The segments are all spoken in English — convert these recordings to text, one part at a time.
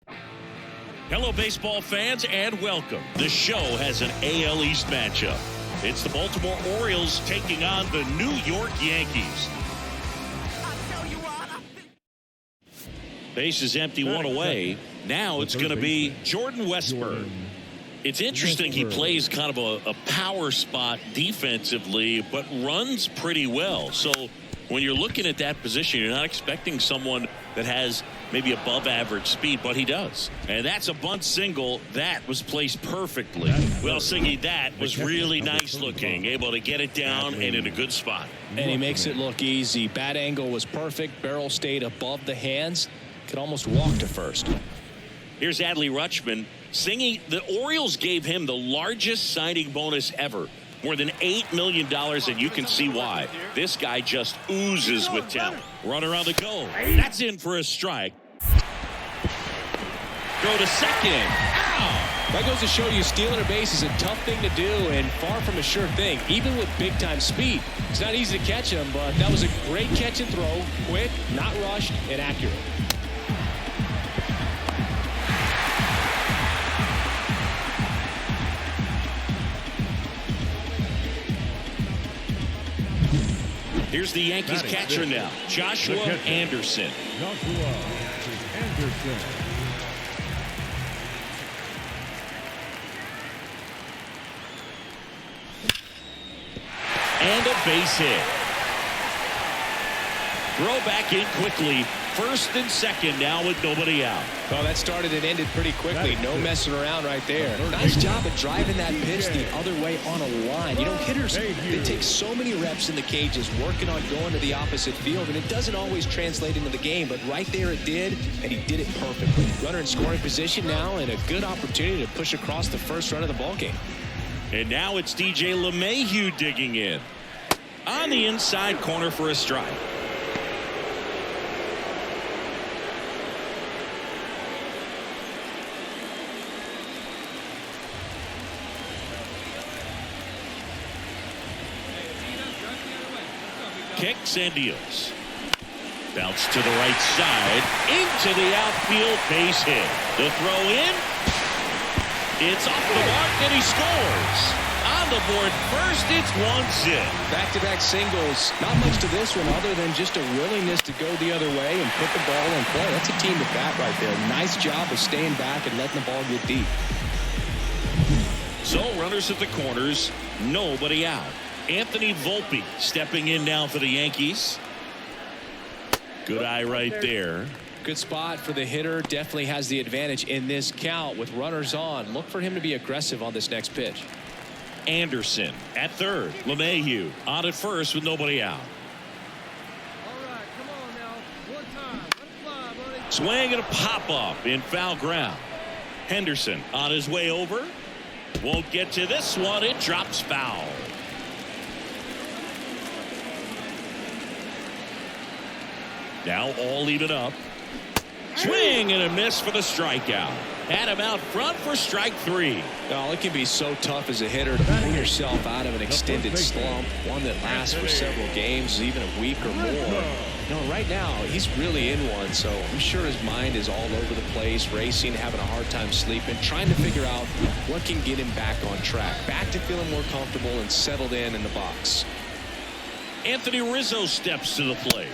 Hello, baseball fans, and welcome. The show has an AL East matchup. It's the Baltimore Orioles taking on the New York Yankees. Base is empty, one away. Now it's going to be Jordan Westburg. It's interesting, he plays kind of a power spot defensively, but runs pretty well. So when you're looking at that position, you're not expecting someone that has maybe above average speed, but he does. And that's a bunt single that was placed perfectly. Well, Siggy, that was really nice looking, able to get it down and in a good spot. And he makes it look easy. Bat angle was perfect. Barrel stayed above the hands. Could almost walk to first. Here's Adley Rutschman. Siggy, the Orioles gave him the largest signing bonus ever. More than $8 million, and you can see why. This guy just oozes with talent. Runner on the go. That's in for a strike. Throw to second. Ow! That goes to show you stealing a base is a tough thing to do and far from a sure thing, even with big-time speed. It's not easy to catch him, but that was a great catch and throw. Quick, not rushed, and accurate. Here's the Yankees catcher now, Joshua Anderson. And a base hit. Throw back in quickly. First and second now with nobody out. Well, that started and ended pretty quickly. No messing around right there. Nice job of driving that pitch the other way on a line. You know, hitters, they take so many reps in the cages working on going to the opposite field, and it doesn't always translate into the game, but right there it did, and he did it perfectly. Runner in scoring position now, and a good opportunity to push across the first run of the ballgame. And now it's DJ LeMahieu digging in. On the inside corner for a strike. Kicks and deals. Bounce to the right side. Into the outfield, base hit. The throw in. It's off the mark and he scores. On the board first, it's 1-0. Back-to-back singles. Not much to this one other than just a willingness to go the other way and put the ball in play. That's a team at bat right there. Nice job of staying back and letting the ball get deep. So runners at the corners, nobody out. Anthony Volpe stepping in now for the Yankees. Good eye right there. Good spot for the hitter. Definitely has the advantage in this count with runners on. Look for him to be aggressive on this next pitch. Anderson at third. LeMahieu on at first with nobody out. All right, come on now. One time. Let it fly, buddy. Swing and a pop up in foul ground. Henderson on his way over. Won't get to this one. It drops foul. Now all even up. Swing and a miss for the strikeout. Had him out front for strike three. Oh, it can be so tough as a hitter to pull yourself out of an extended slump, one that lasts for several games, even a week or more. You know, right now, he's really in one, so I'm sure his mind is all over the place, racing, having a hard time sleeping, trying to figure out what can get him back on track, back to feeling more comfortable and settled in the box. Anthony Rizzo steps to the plate.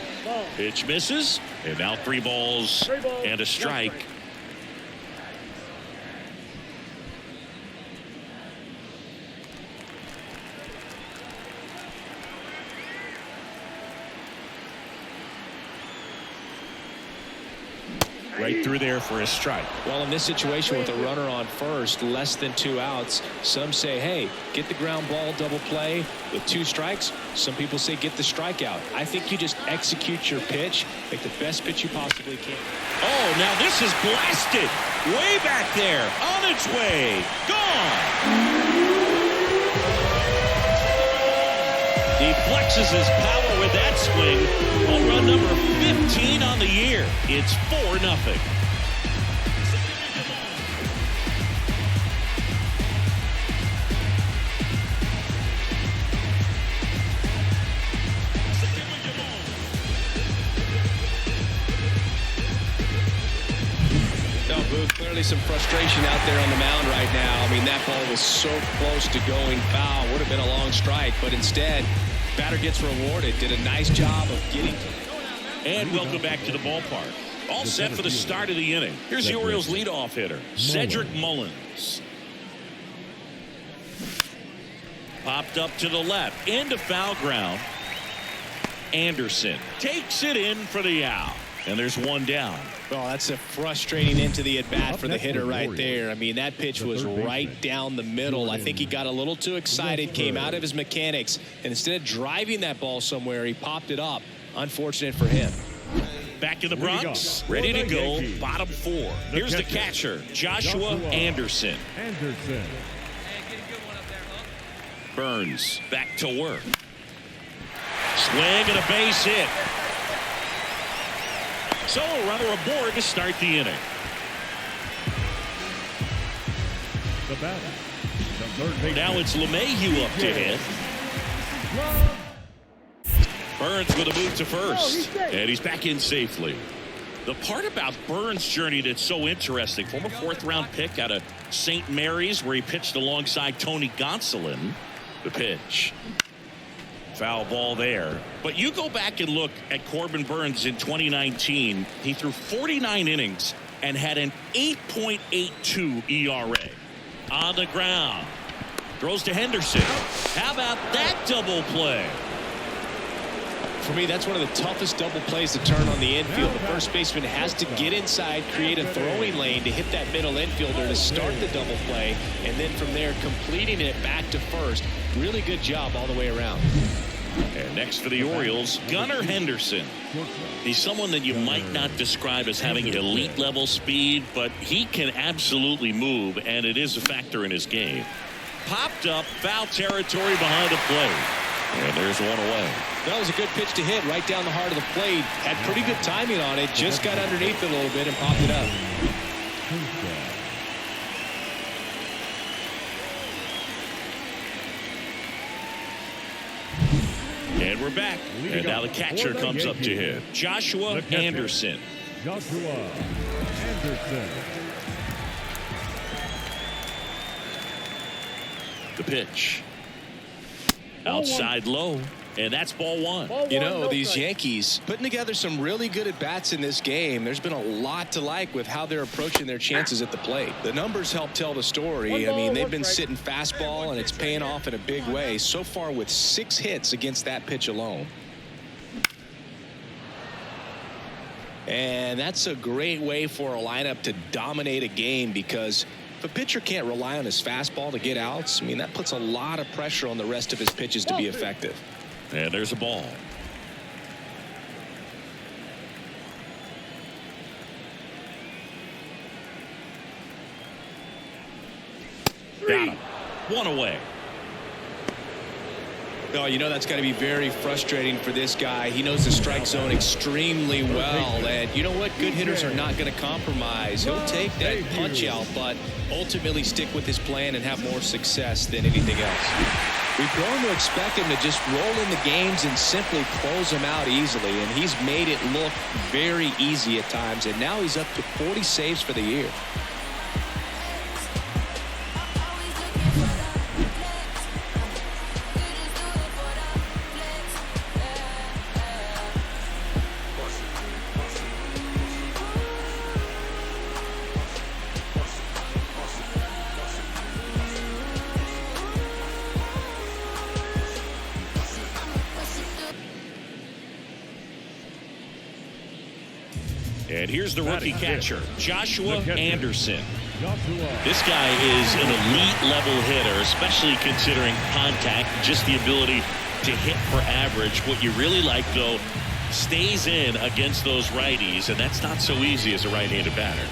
Pitch misses, and now 3 balls and a strike. Right through there for a strike. Well, in this situation with a runner on first, less than 2 outs, some say, hey, get the ground ball double play with 2 strikes. Some people say get the strikeout. I think you just execute your pitch, make the best pitch you possibly can. Oh, now this is blasted. Way back there. On its way. Gone. He flexes his power with that swing. Home run number 15 on the year. It's 4-0. No, Boog, certainly some frustration out there on the mound right now. I mean, that ball was so close to going foul. Would have been a long strike, but instead, batter gets rewarded. Did a nice job of getting to. And welcome back to the ballpark. All set for the start of the inning. Here's the Orioles leadoff hitter, Cedric Mullins. Popped up to the left, into foul ground. Anderson takes it in for the out. And there's one down. Oh, that's a frustrating into the at-bat for the hitter right there. I mean, that pitch was right down the middle. I think he got a little too excited, came out of his mechanics, and instead of driving that ball somewhere, he popped it up. Unfortunate for him. Back in the Bronx, ready to go, bottom four. Here's the catcher, Joshua Anderson. Burns back to work. Swing and a base hit. So a runner aboard to start the inning. Now it's LeMahieu up to hit. Burns with a move to first. And he's back in safely. The part about Burns' journey that's so interesting, former fourth-round pick out of St. Mary's, where he pitched alongside Tony Gonsolin. The pitch. Foul ball there. But you go back and look at Corbin Burns in 2019. He threw 49 innings and had an 8.82 ERA. On the ground. Throws to Henderson. How about that double play? For me, that's one of the toughest double plays to turn on the infield. The first baseman has to get inside, create a throwing lane to hit that middle infielder to start the double play, and then from there completing it back to first. Really good job all the way around. And next for the Orioles, Gunnar Henderson. He's someone that you might not describe as having elite level speed, but he can absolutely move, and it is a factor in his game. Popped up, foul territory behind the plate. And there's one away. That was a good pitch to hit right down the heart of the plate. Had pretty good timing on it. Just got underneath it a little bit and popped it up. And we're back. And now the catcher comes up to hit. Joshua Anderson. The pitch. Outside low. And that's ball one. You know, these Yankees putting together some really good at-bats in this game. There's been a lot to like with how they're approaching their chances at the plate. The numbers help tell the story. I mean, they've been sitting fastball, and it's paying off in a big way. So far with 6 hits against that pitch alone. And that's a great way for a lineup to dominate a game, because if a pitcher can't rely on his fastball to get outs, I mean, that puts a lot of pressure on the rest of his pitches to be effective. And there's a ball. Got him. One away. Oh, you know, that's got to be very frustrating for this guy. He knows the strike zone extremely well. And you know what? Good hitters are not going to compromise. He'll take that punch out, but ultimately stick with his plan and have more success than anything else. We've grown to expect him to just roll in the games and simply close them out easily. And he's made it look very easy at times. And now he's up to 40 saves for the year. And here's the rookie catcher, Joshua Anderson. This guy is an elite level hitter, especially considering contact, just the ability to hit for average. What you really like, though, stays in against those righties, and that's not so easy as a right-handed batter.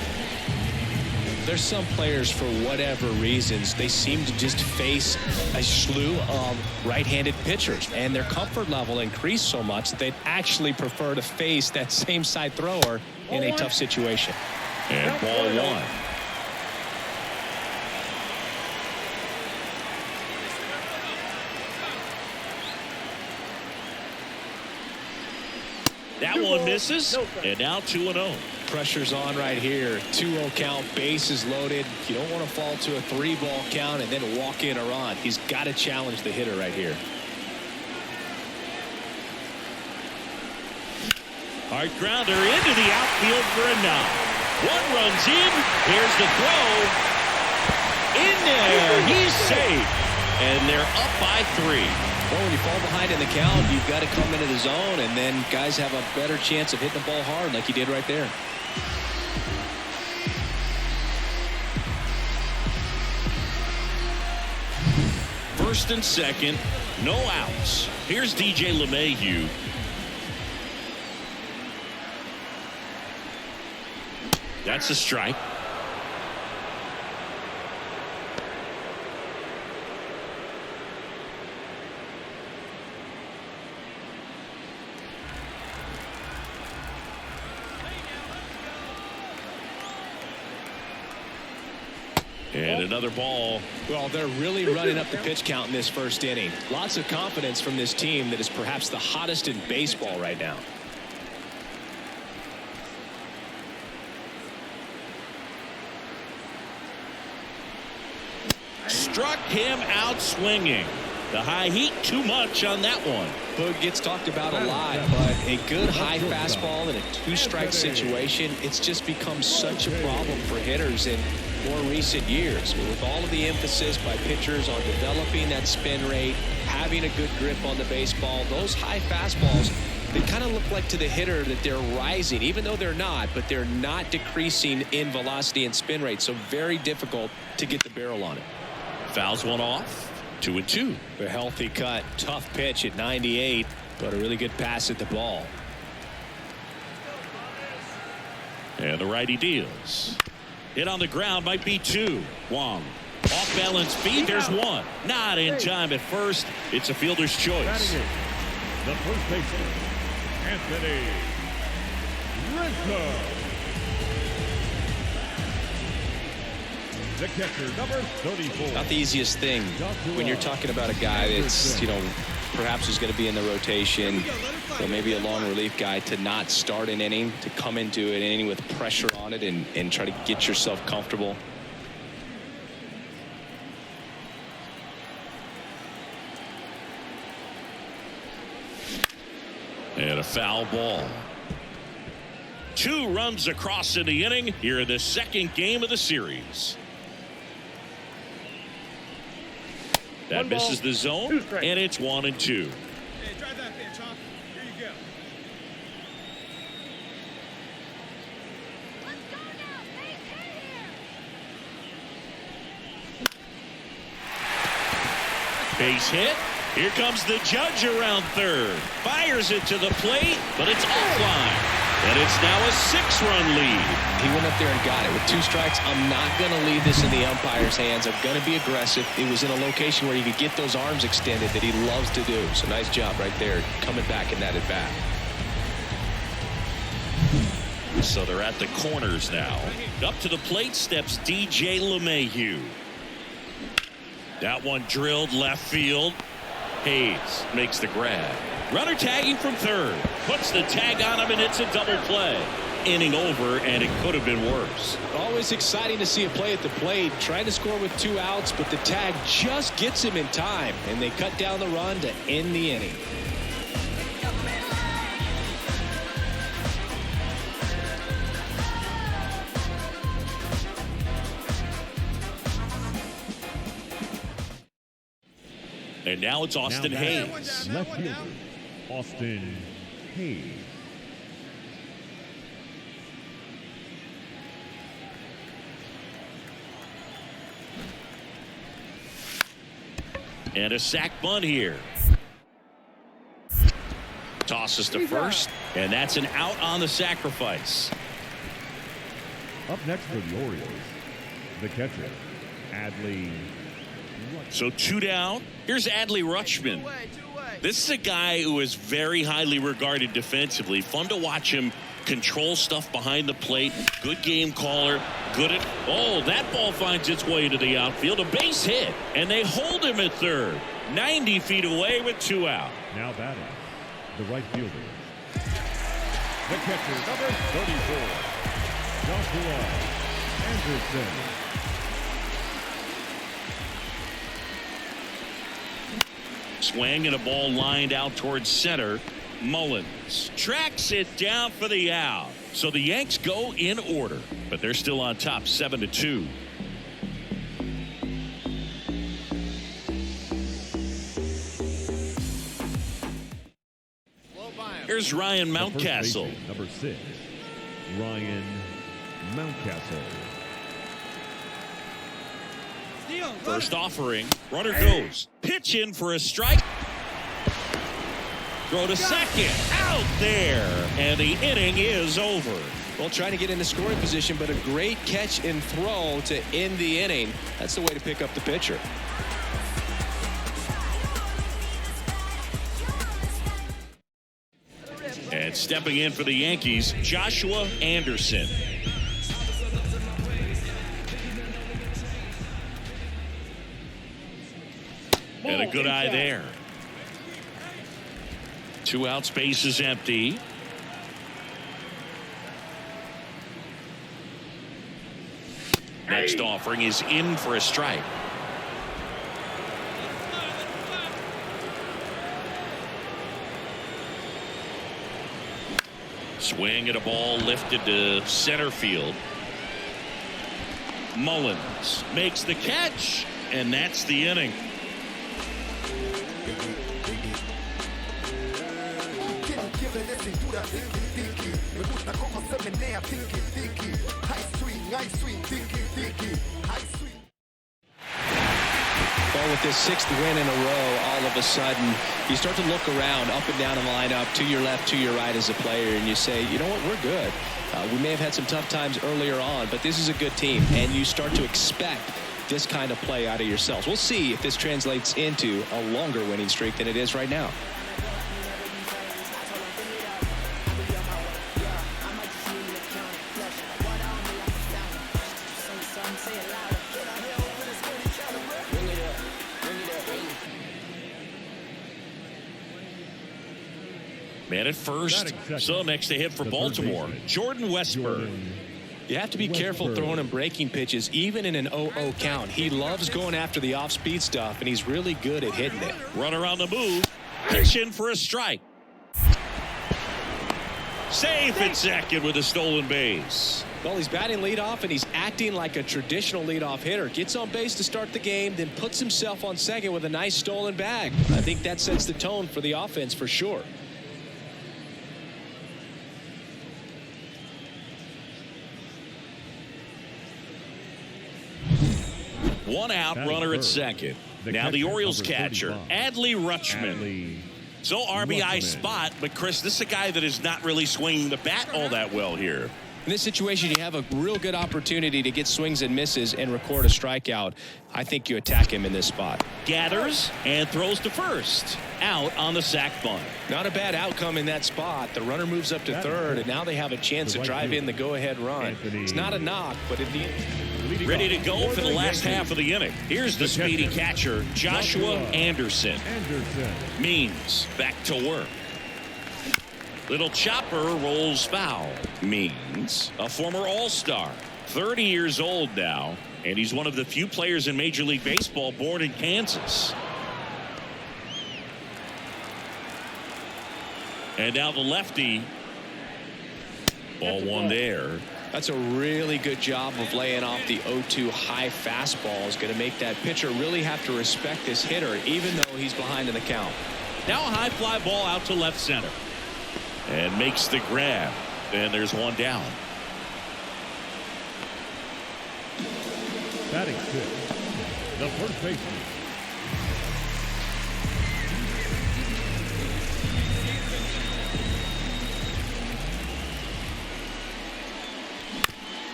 There's some players, for whatever reasons, they seem to just face a slew of right-handed pitchers, and their comfort level increased so much that they'd actually prefer to face that same side thrower in a tough situation. And ball one. That one misses, and now 2-0. Pressure's on right here. 2-0 count, bases loaded. You don't want to fall to a 3-ball count and then walk in a run. He's got to challenge the hitter right here. Hard grounder into the outfield for a knock. One runs in. Here's the throw. In there. He's safe. And they're up by 3. Well, when you fall behind in the count, you've got to come into the zone, and then guys have a better chance of hitting the ball hard like he did right there. First and second, no outs. Here's DJ LeMahieu. That's a strike. And another ball. Well, they're really running up the pitch count in this first inning. Lots of confidence from this team that is perhaps the hottest in baseball right now. Struck him out swinging. The high heat, too much on that one. Boog gets talked about a lot, but a good high fastball in a 2-strike situation, it's just become such a problem for hitters in more recent years. With all of the emphasis by pitchers on developing that spin rate, having a good grip on the baseball, those high fastballs, they kind of look like to the hitter that they're rising, even though they're not, but they're not decreasing in velocity and spin rate, so very difficult to get the barrel on it. Fouls one off. 2-2. A healthy cut, tough pitch at 98, but a really good pass at the ball. And the righty deals. Hit on the ground, might be 2. Wong. Off balance feet, there's 1. Not in time at first. It's a fielder's choice. The first baseman, Anthony Rizzo. The catcher, number 34. Not the easiest thing when you're talking about a guy that's, perhaps is going to be in the rotation, or maybe a long relief guy, to not start an inning, to come into an inning with pressure on it and try to get yourself comfortable. And a foul ball. 2 runs across in the inning here in the second game of the series. That misses the zone, and it's 1-2. Hey, try that pitch, huh? Here you go. Let's go now. Base hit here. Base hit. Here comes the judge around third. Fires it to the plate, but it's offline. And it's now a 6-run lead. He went up there and got it. With 2 strikes, I'm not going to leave this in the umpire's hands. I'm going to be aggressive. It was in a location where he could get those arms extended that he loves to do. So nice job right there, coming back in that at bat. So they're at the corners now. Up to the plate steps DJ LeMahieu. That one drilled left field. Hayes makes the grab. Runner tagging from third. Puts the tag on him, and it's a double play. Inning over, and it could have been worse. Always exciting to see a play at the plate. Trying to score with 2 outs, but the tag just gets him in time, and they cut down the run to end the inning. And now it's Austin Hayes. Left fielder, Austin Hayes. And a sac bunt here. Tosses to first, and that's an out on the sacrifice. Up next for the Orioles, the catcher, Adley. So 2 down. Here's Adley Rutschman. This is a guy who is very highly regarded defensively. Fun to watch him control stuff behind the plate. Good game caller. Good at. Oh, that ball finds its way to the outfield. A base hit. And they hold him at third. 90 feet away with 2 out. Now batting, the right fielder, The catcher, number 34, Joshua Anderson. Swing and a ball lined out towards center. Mullins tracks it down for the out. So the Yanks go in order, but they're still on top 7-2. Here's Ryan Mountcastle. Number 6, Ryan Mountcastle. First offering. Runner goes. Pitch in for a strike. Throw to second. Out there. And the inning is over. Well, trying to get into scoring position, but a great catch and throw to end the inning. That's the way to pick up the pitcher. And stepping in for the Yankees, Joshua Anderson. And a good eye there. 2 outs, base is empty. Next offering is in for a strike. Swing and a ball lifted to center field. Mullins makes the catch, and that's the inning. Well, with this 6th win in a row, all of a sudden you start to look around up and down the lineup, to your left, to your right as a player, and you say, you know what, we're good. We may have had some tough times earlier on, but this is a good team, and you start to expect this kind of play out of yourselves. We'll see if this translates into a longer winning streak than it is right now. Man at first. So next to hit for Baltimore, Jordan Westburg. You have to be careful throwing him breaking pitches, even in an 0-0 count. He loves going after the off-speed stuff, and he's really good at hitting it. Runner on the move. Pitch in for a strike. Safe at second with a stolen base. Well, he's batting leadoff, and he's acting like a traditional leadoff hitter. Gets on base to start the game, then puts himself on second with a nice stolen bag. I think that sets the tone for the offense for sure. One out, runner at second. Now the Orioles catcher, Adley Rutschman. So RBI spot, but Chris, this is a guy that is not really swinging the bat all that well here. In this situation, you have a real good opportunity to get swings and misses and record a strikeout. I think you attack him in this spot. Gathers and throws to first. Out on the sac bunt. Not a bad outcome in that spot. The runner moves up to third, and now they have a chance to drive in the go-ahead run. It's not a knock, but in the end. Ready to go for the last half of the inning. Here's the speedy catcher, Joshua Anderson. Means back to work. Little chopper rolls foul. Means a former All-Star, 30 years old now, and he's one of the few players in Major League Baseball born in Kansas. And now the lefty. Ball one there. That's a really good job of laying off the 0-2 high fastball. Is going to make that pitcher really have to respect this hitter, even though he's behind in the count. Now a high fly ball out to left center. And makes the grab. And there's one down. Batting 6, the first baseman.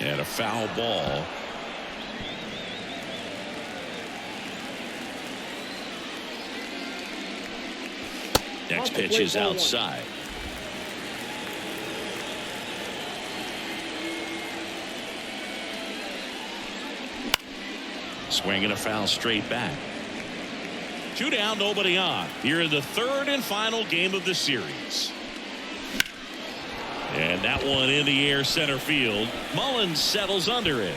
And a foul ball. Next pitch is outside. Swing and a foul straight back. 2 down, nobody on. Here in the third and final game of the series. And that one in the air center field. Mullins settles under it.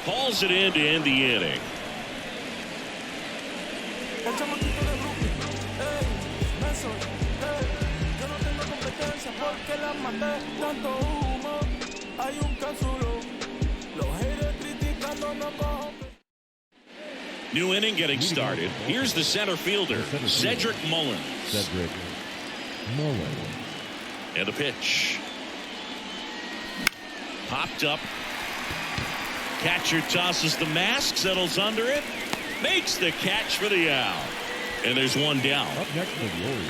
Hauls it in to end the inning. New inning getting started. Here's the center fielder, Cedric Mullins. Cedric Mullins. And a pitch. Popped up. Catcher tosses the mask, settles under it, makes the catch for the out. And there's one down. Up next for the Orioles,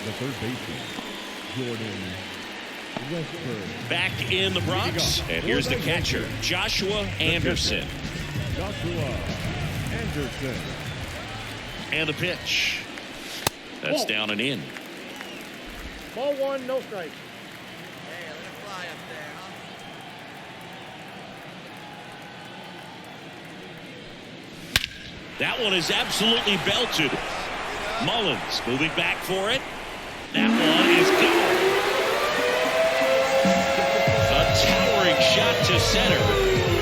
the third baseman, Jordan Westburn. Back in the Bronx, and here's the catcher, Joshua Anderson. Joshua Anderson. And a pitch. That's down and in. Ball one, no strike. Hey, let it fly up there, huh? That one is absolutely belted. Mullins moving back for it. That one is gone. A towering shot to center.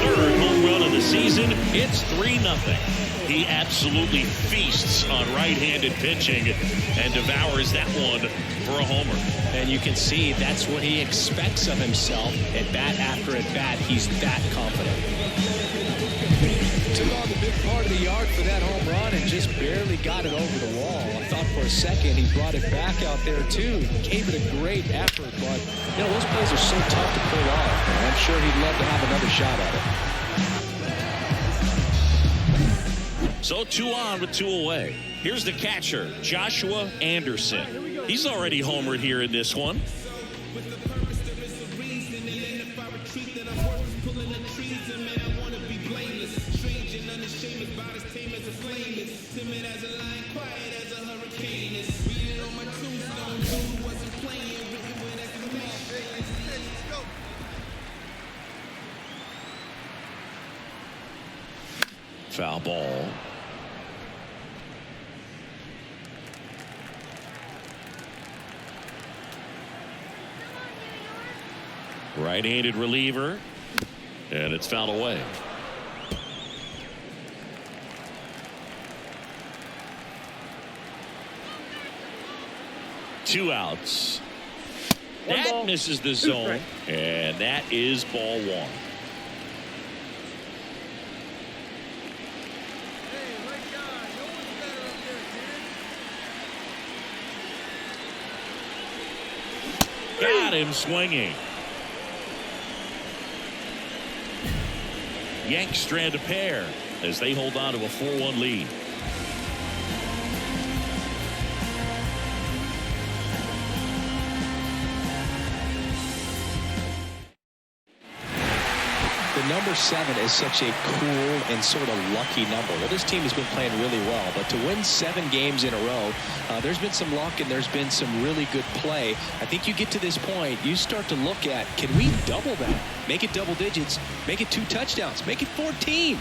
Third home run of the season. It's 3-0. He absolutely feasts on right-handed pitching and devours that one for a homer. And you can see that's what he expects of himself at bat after at bat. He's that confident. Took on the big part of the yard for that home run and just barely got it over the wall. I thought for a second he brought it back out there too. Gave it a great effort, but you know those plays are so tough to pull off. And I'm sure he'd love to have another shot at it. So 2 on with 2 away. Here's the catcher, Joshua Anderson. He's already homered here in this one. Foul ball. Right-handed reliever, and it's fouled away. Two outs. That misses the zone, and that is ball one. Hey, right guy. No one's better up there, kid. Got him swinging. Yanks strand a pair as they hold on to a 4-1 lead. The number 7 is such a cool and sort of lucky number. Well, this team has been playing really well, but to win 7 games in a row, there's been some luck and there's been some really good play. I think you get to this point, you start to look at, can we double that? Make it double digits, make it 2 touchdowns, make it 14.